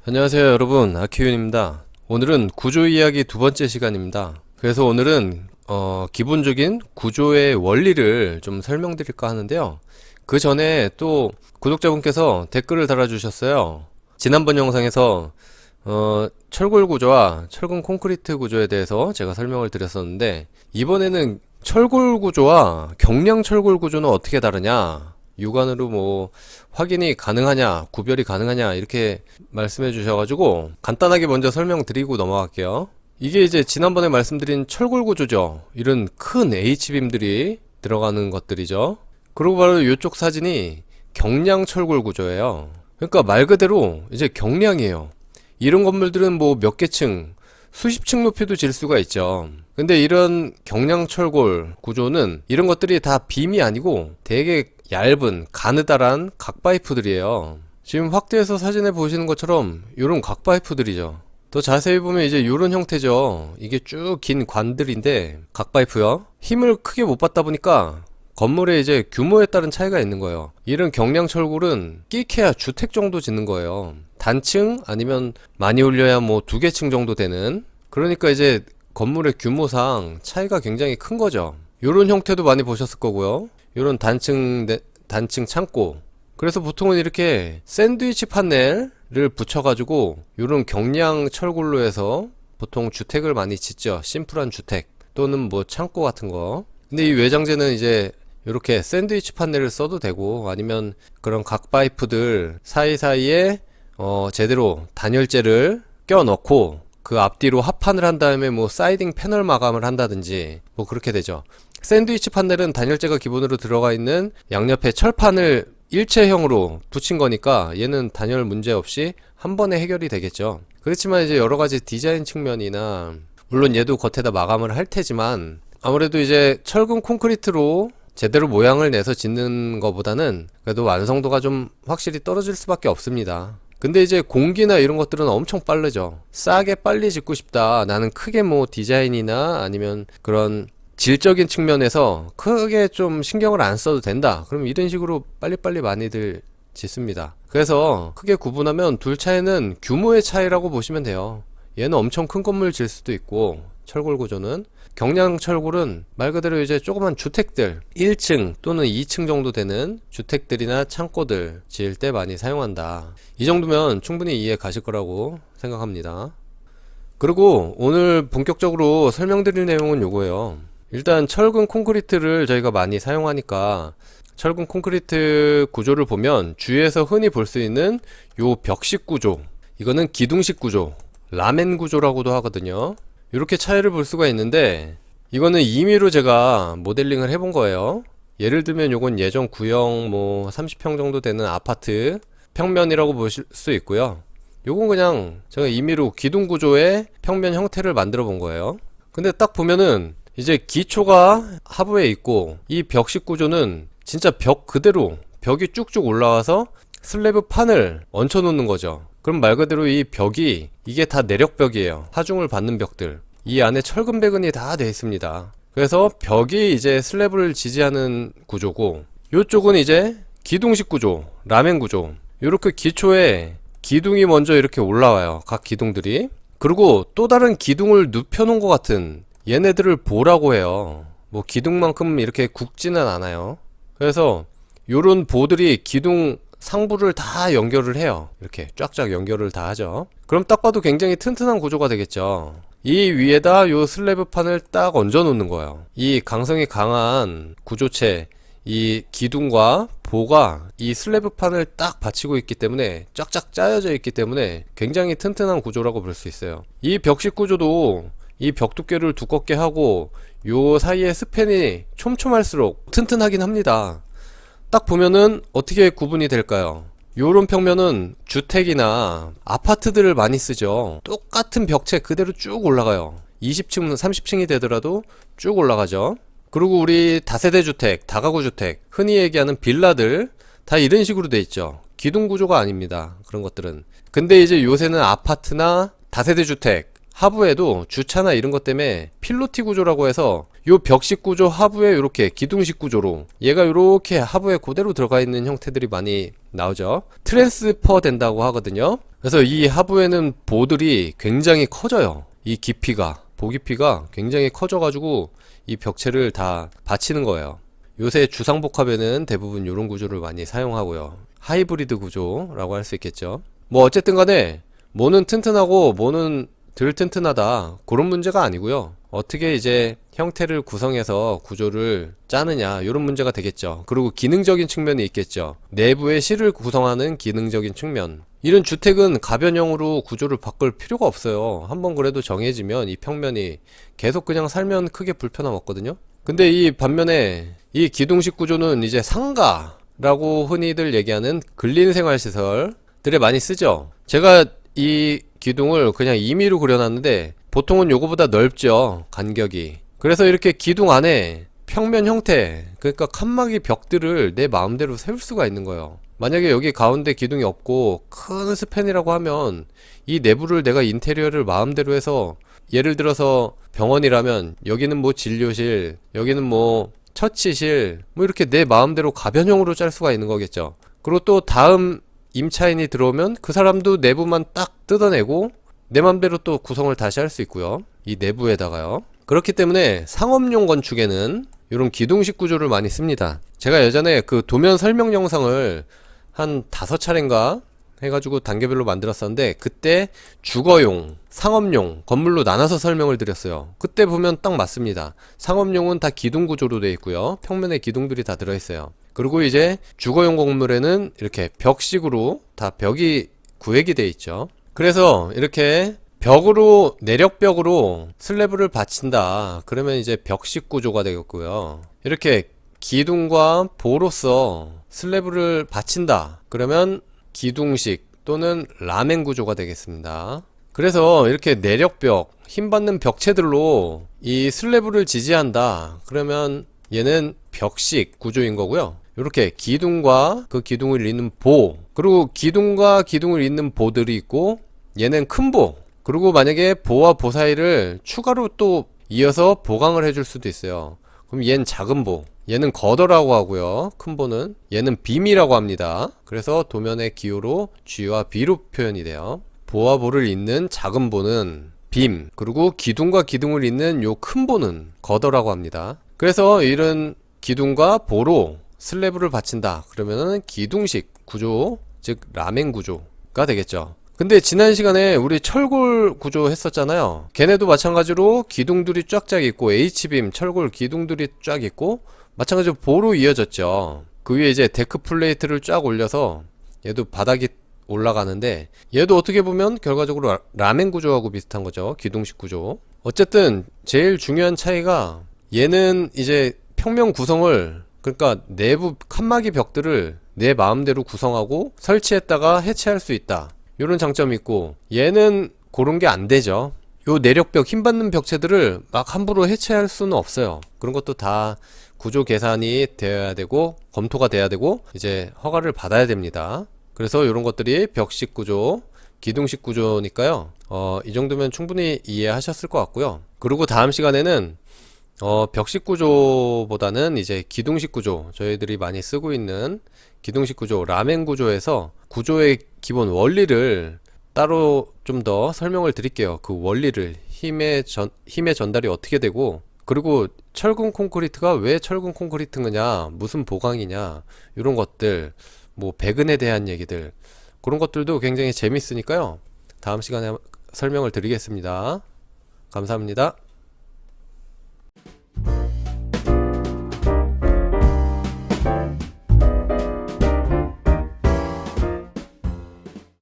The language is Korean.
안녕하세요 여러분, 아키윤입니다. 오늘은 구조 이야기 두 번째 시간입니다. 그래서 오늘은 기본적인 구조의 원리를 좀 설명드릴까 하는데요. 그 전에 또 구독자분께서 댓글을 달아주셨어요. 지난번 영상에서 철골 구조와 철근 콘크리트 구조에 대해서 제가 설명을 드렸었는데, 이번에는 철골 구조와 경량 철골 구조는 어떻게 다르냐, 육안으로 뭐 확인이 가능하냐, 구별이 가능하냐, 이렇게 말씀해 주셔가지고 간단하게 먼저 설명드리고 넘어갈게요. 이게 이제 지난번에 말씀드린 철골 구조죠. 이런 큰 H빔들이 들어가는 것들이죠. 그리고 바로 이쪽 사진이 경량 철골 구조예요. 그러니까 말 그대로 이제 경량이에요. 이런 건물들은 뭐 몇 개 층, 수십 층 높이도 질 수가 있죠. 근데 이런 경량 철골 구조는 이런 것들이 다 빔이 아니고 되게 얇은 가느다란 각파이프들이에요. 지금 확대해서 사진에 보시는 것처럼 이런 각파이프들이죠. 더 자세히 보면 이제 이런 형태죠. 이게 쭉 긴 관들인데 각파이프요. 힘을 크게 못 받다 보니까 건물의 이제 규모에 따른 차이가 있는 거예요. 이런 경량 철골은 끼케야 주택 정도 짓는 거예요. 단층 아니면 많이 올려야 뭐 2개 층 정도 되는, 그러니까 이제 건물의 규모상 차이가 굉장히 큰 거죠. 요런 형태도 많이 보셨을 거고요. 요런 단층 창고. 그래서 보통은 이렇게 샌드위치 판넬을 붙여가지고 요런 경량 철골로 해서 보통 주택을 많이 짓죠. 심플한 주택 또는 뭐 창고 같은 거. 근데 이 외장재는 이제 이렇게 샌드위치 판넬을 써도 되고, 아니면 그런 각파이프들 사이사이에 제대로 단열재를 껴 넣고 그 앞뒤로 합판을 한 다음에 뭐 사이딩 패널 마감을 한다든지 뭐 그렇게 되죠. 샌드위치 판넬은 단열재가 기본으로 들어가 있는 양옆에 철판을 일체형으로 붙인 거니까 얘는 단열 문제 없이 한 번에 해결이 되겠죠. 그렇지만 이제 여러 가지 디자인 측면이나, 물론 얘도 겉에다 마감을 할 테지만, 아무래도 이제 철근 콘크리트로 제대로 모양을 내서 짓는 것보다는 그래도 완성도가 좀 확실히 떨어질 수밖에 없습니다. 근데 이제 공기나 이런 것들은 엄청 빠르죠. 싸게 빨리 짓고 싶다, 나는 크게 뭐 디자인이나 아니면 그런 질적인 측면에서 크게 좀 신경을 안 써도 된다, 그럼 이런 식으로 빨리빨리 많이들 짓습니다. 그래서 크게 구분하면 둘 차이는 규모의 차이라고 보시면 돼요. 얘는 엄청 큰 건물 질 수도 있고, 철골 구조는, 경량 철골은 말 그대로 이제 조그만 주택들 1층 또는 2층 정도 되는 주택들이나 창고들 지을 때 많이 사용한다. 이 정도면 충분히 이해 가실 거라고 생각합니다. 그리고 오늘 본격적으로 설명드릴 내용은 요거예요. 일단 철근 콘크리트를 저희가 많이 사용하니까 철근 콘크리트 구조를 보면 주위에서 흔히 볼 수 있는 요 벽식 구조, 이거는 기둥식 구조, 라멘 구조라고도 하거든요. 이렇게 차이를 볼 수가 있는데, 이거는 임의로 제가 모델링을 해본 거예요. 예를 들면 요건 예전 구형 뭐 30평 정도 되는 아파트 평면이라고 보실 수 있고요. 요건 그냥 제가 임의로 기둥 구조의 평면 형태를 만들어 본 거예요. 근데 딱 보면은 이제 기초가 하부에 있고, 이 벽식 구조는 진짜 벽 그대로 벽이 쭉쭉 올라와서 슬래브 판을 얹혀 놓는 거죠. 그럼 말 그대로 이 벽이, 이게 다 내력벽이에요. 하중을 받는 벽들. 이 안에 철근 배근이 다 되어 있습니다. 그래서 벽이 이제 슬래브를 지지하는 구조고, 이쪽은 이제 기둥식 구조, 라멘 구조. 이렇게 기초에 기둥이 먼저 이렇게 올라와요. 각 기둥들이. 그리고 또 다른 기둥을 눕혀 놓은 것 같은, 얘네들을 보라고 해요. 뭐 기둥만큼 이렇게 굵지는 않아요. 그래서 요런 보들이 기둥 상부를 다 연결을 해요. 이렇게 쫙쫙 연결을 다 하죠. 그럼 딱 봐도 굉장히 튼튼한 구조가 되겠죠. 이 위에다 요 슬래브판을 딱 얹어 놓는 거예요. 이 강성이 강한 구조체, 이 기둥과 보가 이 슬래브판을 딱 받치고 있기 때문에, 쫙쫙 짜여져 있기 때문에 굉장히 튼튼한 구조라고 볼 수 있어요. 이 벽식 구조도 이 벽 두께를 두껍게 하고 요 사이에 스팬이 촘촘할수록 튼튼하긴 합니다. 딱 보면은 어떻게 구분이 될까요? 요런 평면은 주택이나 아파트들을 많이 쓰죠. 똑같은 벽체 그대로 쭉 올라가요. 20층, 30층이 되더라도 쭉 올라가죠. 그리고 우리 다세대 주택, 다가구 주택, 흔히 얘기하는 빌라들 다 이런 식으로 돼 있죠. 기둥 구조가 아닙니다. 그런 것들은. 근데 이제 요새는 아파트나 다세대 주택, 하부에도 주차나 이런 것 때문에 필로티 구조라고 해서 요 벽식 구조 하부에 이렇게 기둥식 구조로 얘가 이렇게 하부에 그대로 들어가 있는 형태들이 많이 나오죠. 트랜스퍼 된다고 하거든요. 그래서 이 하부에는 보들이 굉장히 커져요. 이 깊이가, 보 깊이가 굉장히 커져가지고 이 벽체를 다 받치는 거예요. 요새 주상복합에는 대부분 이런 구조를 많이 사용하고요. 하이브리드 구조라고 할 수 있겠죠. 뭐 어쨌든 간에 뭐는 튼튼하고 뭐는 덜 튼튼하다 그런 문제가 아니고요. 어떻게 이제 형태를 구성해서 구조를 짜느냐 이런 문제가 되겠죠. 그리고 기능적인 측면이 있겠죠. 내부의 실을 구성하는 기능적인 측면. 이런 주택은 가변형으로 구조를 바꿀 필요가 없어요. 한번 그래도 정해지면 이 평면이 계속 그냥 살면 크게 불편함 없거든요. 근데 이 반면에 이 기둥식 구조는 이제 상가라고 흔히들 얘기하는 근린생활시설들에 많이 쓰죠. 제가 이 기둥을 그냥 임의로 그려놨는데 보통은 요거보다 넓죠, 간격이. 그래서 이렇게 기둥 안에 평면 형태, 그러니까 칸막이 벽들을 내 마음대로 세울 수가 있는 거예요. 만약에 여기 가운데 기둥이 없고 큰 스팬이라고 하면 이 내부를 내가 인테리어를 마음대로 해서, 예를 들어서 병원이라면 여기는 뭐 진료실, 여기는 뭐 처치실, 뭐 이렇게 내 마음대로 가변형으로 짤 수가 있는 거겠죠. 그리고 또 다음 임차인이 들어오면 그 사람도 내부만 딱 뜯어내고 내 맘대로 또 구성을 다시 할 수 있고요. 이 내부에다가요. 그렇기 때문에 상업용 건축에는 이런 기둥식 구조를 많이 씁니다. 제가 예전에 그 도면 설명 영상을 한 5차례인가 해가지고 단계별로 만들었었는데, 그때 주거용, 상업용, 건물로 나눠서 설명을 드렸어요. 그때 보면 딱 맞습니다. 상업용은 다 기둥 구조로 되어 있고요. 평면에 기둥들이 다 들어있어요. 그리고 이제 주거용 건물에는 이렇게 벽식으로 다 벽이 구획이 되어 있죠. 그래서 이렇게 벽으로, 내력벽으로 슬래브를 받친다 그러면 이제 벽식 구조가 되겠고요. 이렇게 기둥과 보로서 슬래브를 받친다 그러면 기둥식 또는 라멘 구조가 되겠습니다. 그래서 이렇게 내력벽, 힘받는 벽체들로 이 슬래브를 지지한다 그러면 얘는 벽식 구조인 거고요. 이렇게 기둥과 그 기둥을 잇는 보, 그리고 기둥과 기둥을 잇는 보들이 있고, 얘는 큰 보, 그리고 만약에 보와 보 사이를 추가로 또 이어서 보강을 해줄 수도 있어요. 그럼 얘는 작은 보, 얘는 거더라고 하고요. 큰 보는 얘는 빔이라고 합니다. 그래서 도면의 기호로 G와 B로 표현이 돼요. 보와 보를 잇는 작은 보는 빔, 그리고 기둥과 기둥을 잇는 요 큰 보는 거더라고 합니다. 그래서 이런 기둥과 보로 슬래브를 받친다 그러면은 기둥식 구조, 즉 라멘 구조가 되겠죠. 근데 지난 시간에 우리 철골 구조 했었잖아요. 걔네도 마찬가지로 기둥들이 쫙쫙 있고, H빔 철골 기둥들이 쫙 있고, 마찬가지로 보로 이어졌죠. 그 위에 이제 데크 플레이트를 쫙 올려서 얘도 바닥이 올라가는데, 얘도 어떻게 보면 결과적으로 라멘 구조하고 비슷한 거죠. 기둥식 구조. 어쨌든 제일 중요한 차이가, 얘는 이제 평면 구성을, 그러니까 내부 칸막이 벽들을 내 마음대로 구성하고 설치했다가 해체할 수 있다 이런 장점이 있고, 얘는 그런 게 안 되죠. 요 내력벽, 힘받는 벽체들을 막 함부로 해체할 수는 없어요. 그런 것도 다 구조 계산이 되어야 되고 검토가 돼야 되고 이제 허가를 받아야 됩니다. 그래서 이런 것들이 벽식 구조, 기둥식 구조니까요. 이 정도면 충분히 이해하셨을 것 같고요. 그리고 다음 시간에는 벽식 구조보다는 이제 기둥식 구조, 저희들이 많이 쓰고 있는 기둥식 구조, 라멘 구조에서 구조의 기본 원리를 따로 좀 더 설명을 드릴게요. 그 원리를, 힘의 전달이 어떻게 되고, 그리고 철근 콘크리트가 왜 철근 콘크리트냐, 무슨 보강이냐, 이런 것들, 뭐 배근에 대한 얘기들, 그런 것들도 굉장히 재밌으니까요. 다음 시간에 설명을 드리겠습니다. 감사합니다.